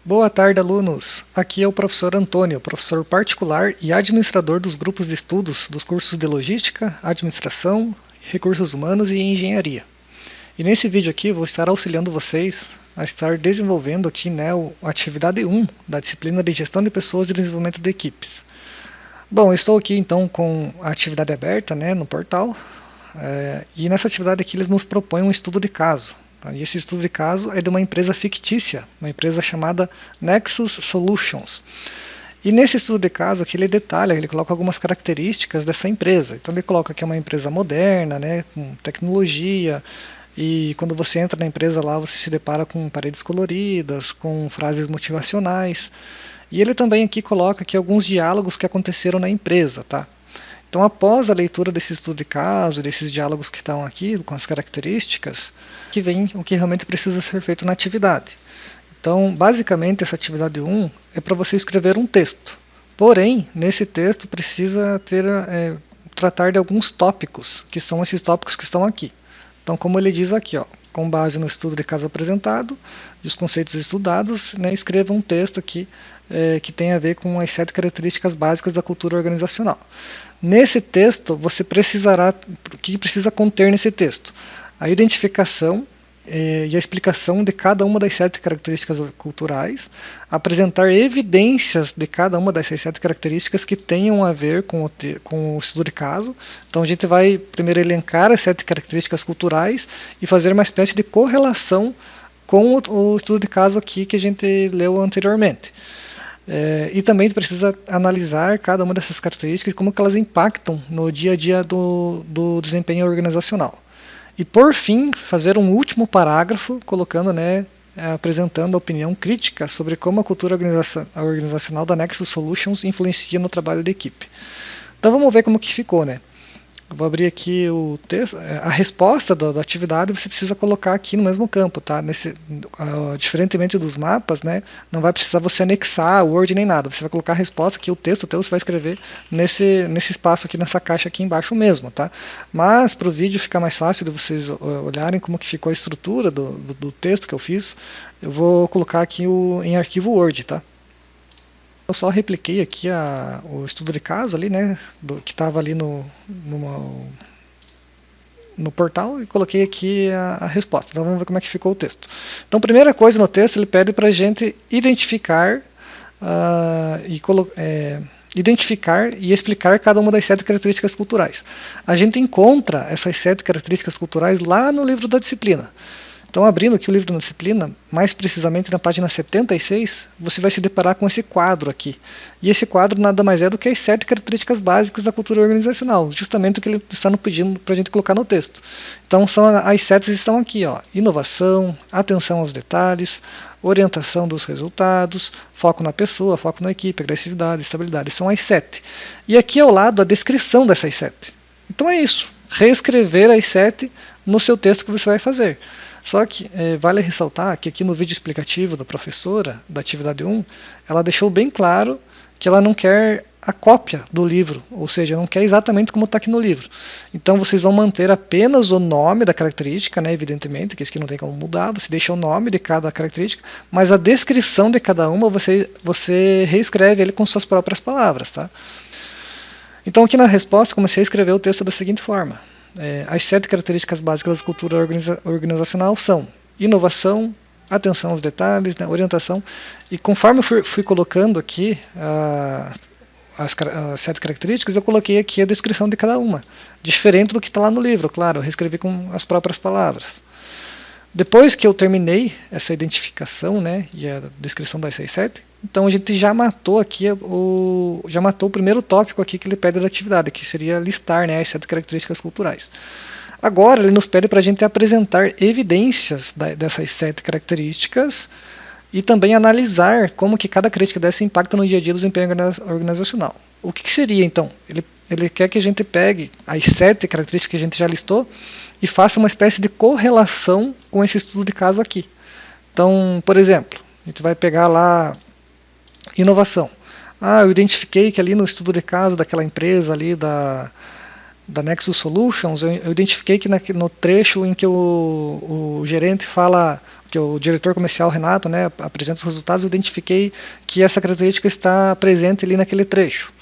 Boa tarde, alunos! Aqui é o professor Antônio, professor particular e administrador dos grupos de estudos dos cursos de Logística, Administração, Recursos Humanos e Engenharia. E nesse vídeo aqui vou estar auxiliando vocês a estar desenvolvendo aqui, a atividade 1 da disciplina de Gestão de Pessoas e Desenvolvimento de Equipes. Bom, eu estou aqui então com a atividade aberta no portal, e nessa atividade aqui eles nos propõem um estudo de caso. E esse estudo de caso é de uma empresa fictícia, uma empresa chamada Nexus Solutions. E nesse estudo de caso aqui ele detalha, ele coloca algumas características dessa empresa. Então ele coloca que é uma empresa moderna, com tecnologia, e quando você entra na empresa lá você se depara com paredes coloridas, com frases motivacionais. E ele também aqui coloca aqui alguns diálogos que aconteceram na empresa, tá? Então, após a leitura desse estudo de caso, desses diálogos que estão aqui, com as características, que vem o que realmente precisa ser feito na atividade. Então, basicamente, essa atividade 1 é para você escrever um texto. Porém, nesse texto precisa tratar de alguns tópicos, que são esses tópicos que estão aqui. Então, como ele diz aqui, com base no estudo de caso apresentado e os conceitos estudados, escreva um texto aqui que tem a ver com as 7 características básicas da cultura organizacional. Nesse texto, você precisará, o que precisa conter nesse texto? A identificação e a explicação de cada uma das 7 características culturais, apresentar evidências de cada uma dessas 7 características que tenham a ver com o estudo de caso. Então a gente vai primeiro elencar as 7 características culturais e fazer uma espécie de correlação com o estudo de caso aqui que a gente leu anteriormente. E também precisa analisar cada uma dessas características e como que elas impactam no dia a dia do desempenho organizacional. E por fim, fazer um último parágrafo colocando, apresentando a opinião crítica sobre como a cultura organizacional da Nexus Solutions influencia no trabalho da equipe. Então vamos ver como que ficou, Eu vou abrir aqui o texto. A resposta da atividade você precisa colocar aqui no mesmo campo, tá? Diferentemente dos mapas, não vai precisar você anexar o Word nem nada. Você vai colocar a resposta aqui, o texto você vai escrever nesse espaço aqui, nessa caixa aqui embaixo mesmo, tá? Mas para o vídeo ficar mais fácil de vocês olharem como que ficou a estrutura do texto que eu fiz, eu vou colocar aqui em arquivo Word, tá? Eu só repliquei aqui o estudo de caso ali, que estava ali no portal e coloquei aqui a resposta. Então vamos ver como é que ficou o texto. Então, primeira coisa no texto, ele pede para a gente identificar e explicar cada uma das 7 características culturais. A gente encontra essas 7 características culturais lá no livro da disciplina. Então, abrindo aqui o livro da disciplina, mais precisamente na página 76, você vai se deparar com esse quadro aqui. E esse quadro nada mais é do que as 7 características básicas da cultura organizacional, justamente o que ele está nos pedindo para a gente colocar no texto. Então, as 7 estão aqui, inovação, atenção aos detalhes, orientação dos resultados, foco na pessoa, foco na equipe, agressividade, estabilidade. São as 7. E aqui ao lado a descrição dessas 7. Então é isso, reescrever as 7 no seu texto que você vai fazer. Só que vale ressaltar que aqui no vídeo explicativo da professora, da atividade 1, ela deixou bem claro que ela não quer a cópia do livro, ou seja, não quer exatamente como está aqui no livro. Então vocês vão manter apenas o nome da característica, evidentemente, que isso aqui não tem como mudar, você deixa o nome de cada característica, mas a descrição de cada uma você reescreve ele com suas próprias palavras, tá? Então aqui na resposta comecei a escrever o texto da seguinte forma. As 7 características básicas da cultura organizacional são inovação, atenção aos detalhes, orientação, e conforme eu fui colocando aqui as 7 características, eu coloquei aqui a descrição de cada uma, diferente do que está lá no livro, claro, eu reescrevi com as próprias palavras. Depois que eu terminei essa identificação e a descrição das 7, então a gente já matou aqui o primeiro tópico aqui que ele pede da atividade, que seria listar as 7 características culturais. Agora ele nos pede para a gente apresentar evidências dessas 7 características e também analisar como que cada característica dessa impacta no dia a dia do desempenho organizacional. O que seria então? Ele quer que a gente pegue as 7 características que a gente já listou e faça uma espécie de correlação com esse estudo de caso aqui. Então, por exemplo, a gente vai pegar lá inovação. Eu identifiquei que ali no estudo de caso daquela empresa ali da Nexus Solutions, eu identifiquei que no trecho em que o gerente fala, que o diretor comercial Renato, né, apresenta os resultados, eu identifiquei que essa característica está presente ali naquele trecho.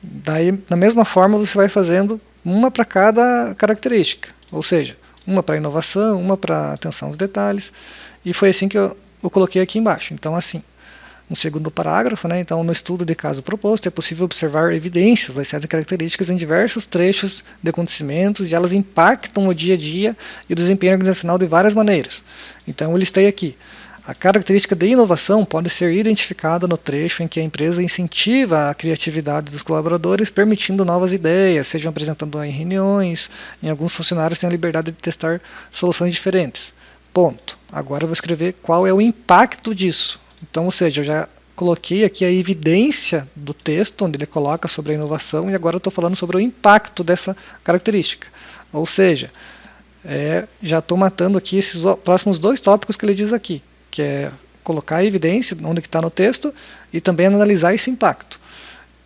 Daí, da mesma forma, você vai fazendo uma para cada característica, ou seja, uma para inovação, uma para atenção aos detalhes, e foi assim que eu coloquei aqui embaixo. Então, assim, no segundo parágrafo, né, então, no estudo de caso proposto, é possível observar evidências das 7 características em diversos trechos de acontecimentos e elas impactam o dia a dia e o desempenho organizacional de várias maneiras. Então, eu listei aqui. A característica de inovação pode ser identificada no trecho em que a empresa incentiva a criatividade dos colaboradores, permitindo novas ideias, sejam apresentadas em reuniões, em alguns funcionários têm a liberdade de testar soluções diferentes. Ponto. Agora eu vou escrever qual é o impacto disso. Então, ou seja, eu já coloquei aqui a evidência do texto, onde ele coloca sobre a inovação, e agora eu estou falando sobre o impacto dessa característica. Ou seja, já estou matando aqui esses próximos 2 tópicos que ele diz aqui, que é colocar a evidência, onde está no texto, e também analisar esse impacto.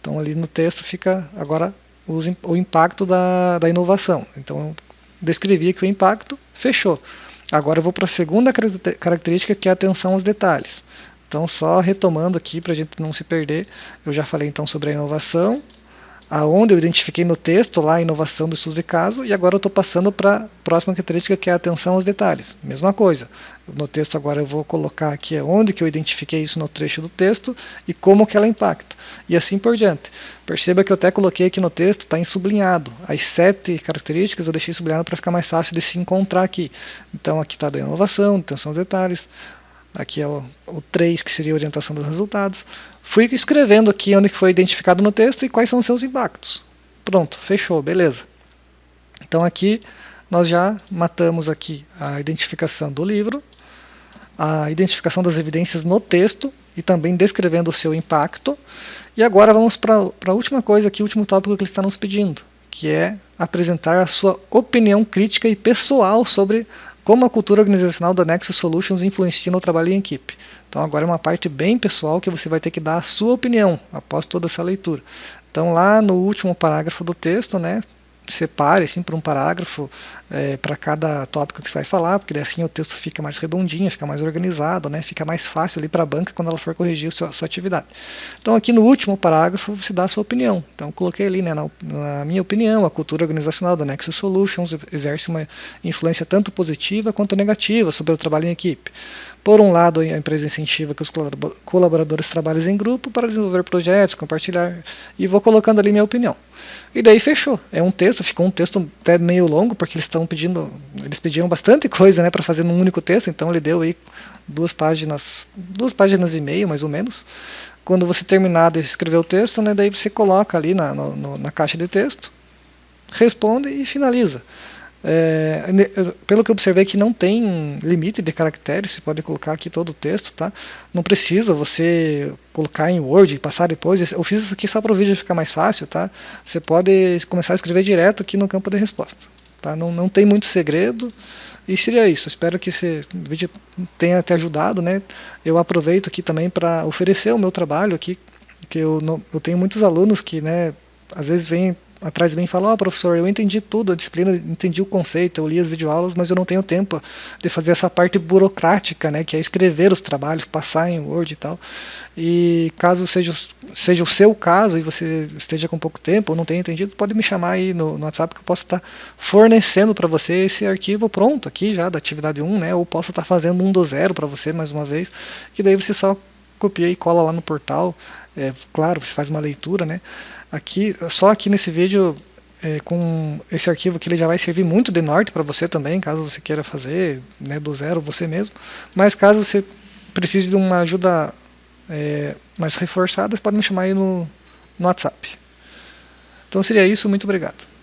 Então, ali no texto fica agora o impacto da inovação. Então, eu descrevi aqui o impacto, fechou. Agora eu vou para a segunda característica, que é a atenção aos detalhes. Então, só retomando aqui para a gente não se perder, eu já falei então sobre a inovação, aonde eu identifiquei no texto lá a inovação do estudo de caso, e agora eu estou passando para a próxima característica, que é a atenção aos detalhes. Mesma coisa, no texto agora eu vou colocar aqui onde que eu identifiquei isso no trecho do texto e como que ela impacta, e assim por diante. Perceba que eu até coloquei aqui no texto, está em sublinhado, as 7 características eu deixei sublinhado para ficar mais fácil de se encontrar aqui. Então aqui está da inovação, atenção aos detalhes, aqui é o 3, que seria a orientação dos resultados. Fui escrevendo aqui onde foi identificado no texto e quais são os seus impactos. Pronto, fechou, beleza. Então aqui nós já matamos aqui a identificação do livro, a identificação das evidências no texto e também descrevendo o seu impacto. E agora vamos para a última coisa aqui, o último tópico que ele está nos pedindo, que é apresentar a sua opinião crítica e pessoal sobre como a cultura organizacional da Nexus Solutions influencia no trabalho em equipe. Então agora é uma parte bem pessoal que você vai ter que dar a sua opinião após toda essa leitura. Então lá no último parágrafo do texto, né, separe assim por um parágrafo para cada tópico que você vai falar, porque assim o texto fica mais redondinho, fica mais organizado, né, fica mais fácil ali para a banca quando ela for corrigir a sua atividade. Então aqui no último parágrafo você dá a sua opinião. Então coloquei ali, né, na minha opinião, a cultura organizacional da Nexus Solutions exerce uma influência tanto positiva quanto negativa sobre o trabalho em equipe. Por um lado, a empresa incentiva que os colaboradores trabalhem em grupo para desenvolver projetos, compartilhar, e vou colocando ali minha opinião. E daí fechou. É um texto, ficou um texto até meio longo, porque eles pediram bastante coisa, né, para fazer num único texto, então ele deu aí 2 páginas e meia, mais ou menos. Quando você terminar de escrever o texto, né, daí você coloca ali na caixa de texto, responde e finaliza. Pelo que eu observei que não tem limite de caracteres, você pode colocar aqui todo o texto, tá? Não precisa você colocar em Word e passar depois. Eu fiz isso aqui só para o vídeo ficar mais fácil, tá? Você pode começar a escrever direto aqui no campo de resposta, tá? Não tem muito segredo. E seria isso. Espero que esse vídeo tenha te ajudado, né? Eu aproveito aqui também para oferecer o meu trabalho aqui, que eu tenho muitos alunos que, né, às vezes vêm atrás de mim e falam: professor, eu entendi tudo, a disciplina, entendi o conceito, eu li as videoaulas, mas eu não tenho tempo de fazer essa parte burocrática, né, que é escrever os trabalhos, passar em Word e tal. E caso seja o seu caso e você esteja com pouco tempo ou não tenha entendido, pode me chamar aí no WhatsApp, que eu posso estar fornecendo para você esse arquivo pronto aqui já da atividade 1, né, ou posso estar fazendo um do zero para você mais uma vez, que daí você só copia e cola lá no portal. Claro, você faz uma leitura, né? Só aqui nesse vídeo, com esse arquivo aqui, ele já vai servir muito de norte para você também, caso você queira fazer, né, do zero você mesmo. Mas caso você precise de uma ajuda mais reforçada, você pode me chamar aí no WhatsApp. Então seria isso, muito obrigado.